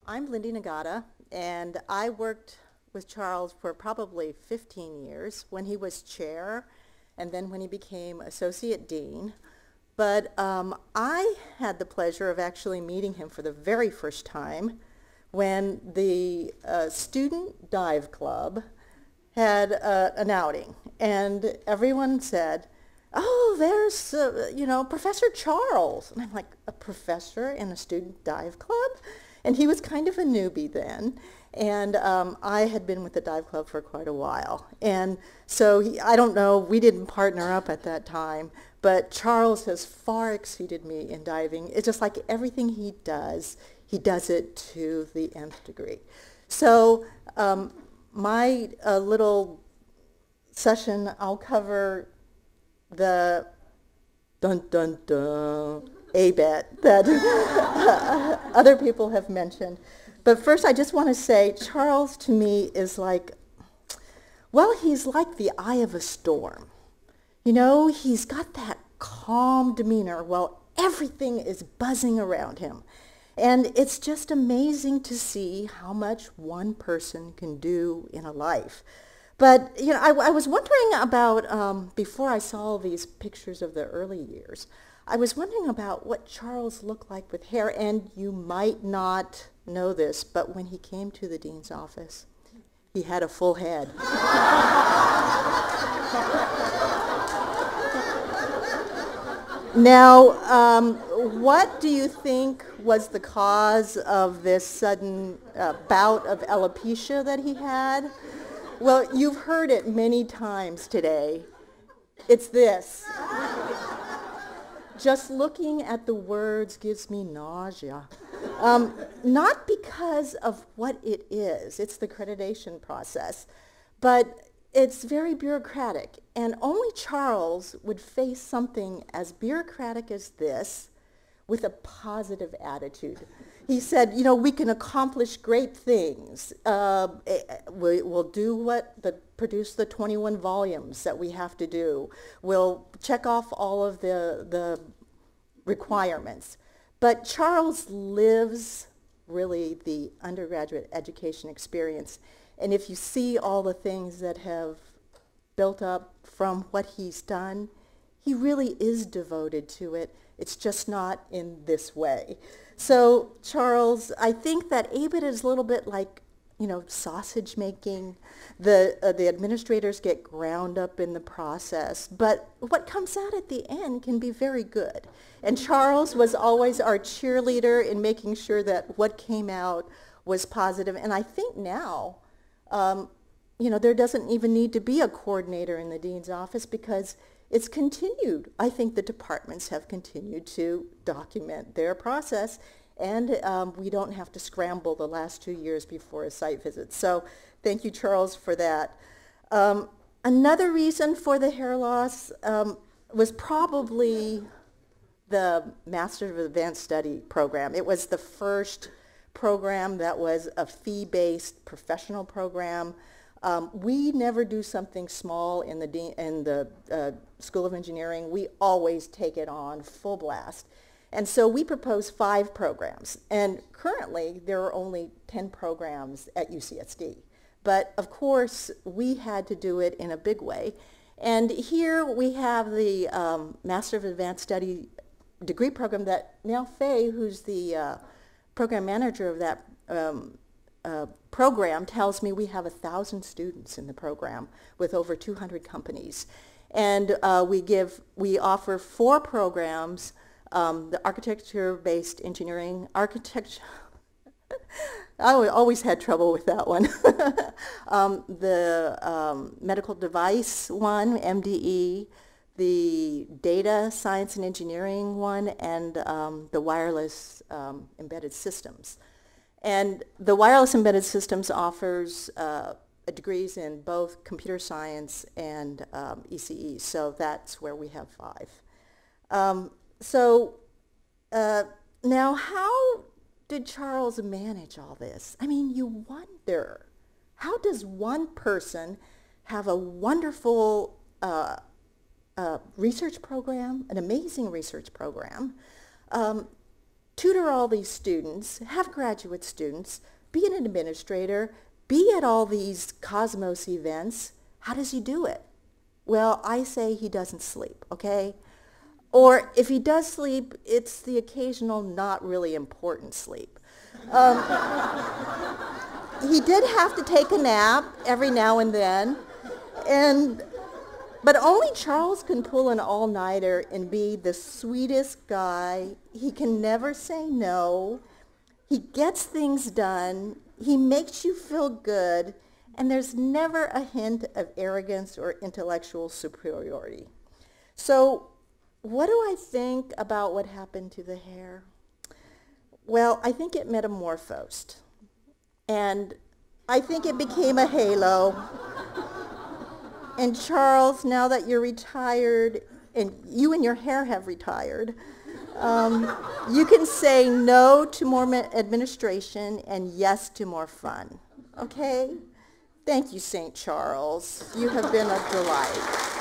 I'm Lindy Nagata, and I worked with Charles for probably 15 years when he was chair and then when he became associate dean. But I had the pleasure of actually meeting him for the very first time when the student dive club had an outing, and everyone said, "Oh, there's, Professor Charles." And I'm like, "A professor in a student dive club?" And he was kind of a newbie then. And I had been with the dive club for quite a while. And so I don't know, we didn't partner up at that time, but Charles has far exceeded me in diving. It's just like everything he does it to the nth degree. So my little session, I'll cover the dun dun dun ABET that other people have mentioned. But first I just want to say Charles to me is like, well, he's like the eye of a storm. You know, he's got that calm demeanor while everything is buzzing around him. And it's just amazing to see how much one person can do in a life. But, you know, I was wondering about, before I saw these pictures of the early years, I was wondering about what Charles looked like with hair, and you might not know this, but when he came to the dean's office, he had a full head. Now, what do you think was the cause of this sudden bout of alopecia that he had? Well, you've heard it many times today. It's this. Just looking at the words gives me nausea. Not because of what it is, it's the accreditation process, but it's very bureaucratic. And only Charles would face something as bureaucratic as this with a positive attitude. He said, you know, we can accomplish great things. We'll do produce the 21 volumes that we have to do. We'll check off all of the requirements. But Charles lives really the undergraduate education experience. And if you see all the things that have built up from what he's done, he really is devoted to it. It's just not in this way. So Charles, I think that ABIT is a little bit like, you know, sausage making. The administrators get ground up in the process, but what comes out at the end can be very good. And Charles was always our cheerleader in making sure that what came out was positive. And I think now, you know, there doesn't even need to be a coordinator in the dean's office because it's continued. I think the departments have continued to document their process, and we don't have to scramble the last 2 years before a site visit. So thank you, Charles, for that. Another reason for the hair loss was probably the Master of Advanced Study program. It was the first program that was a fee-based professional program. We never do something small in the School of Engineering. We always take it on full blast. And so we propose 5 programs. And currently, there are only 10 programs at UCSD. But of course, we had to do it in a big way. And here we have the Master of Advanced Study degree program that now Faye, who's the program manager of that program, tells me we have 1,000 students in the program with over 200 companies. And we offer 4 programs, the architecture-based engineering, I always had trouble with that one. The medical device one, MDE, the data science and engineering one, and the wireless embedded systems. And the wireless embedded systems offers degrees in both computer science and ECE, so that's where we have 5. Now how did Charles manage all this? I mean, you wonder, how does one person have a wonderful research program, an amazing research program, tutor all these students, have graduate students, be an administrator, be at all these Cosmos events. How does he do it? Well, I say he doesn't sleep, okay? Or if he does sleep, it's the occasional not really important sleep. He did have to take a nap every now and then, but only Charles can pull an all-nighter and be the sweetest guy. He can never say no. He gets things done. He makes you feel good, and there's never a hint of arrogance or intellectual superiority. So what do I think about what happened to the hair? Well, I think it metamorphosed, and I think it became a halo. And Charles, now that you're retired, and you and your hair have retired, you can say no to more administration and yes to more fun. Okay? Thank you, St. Charles. You have been a delight.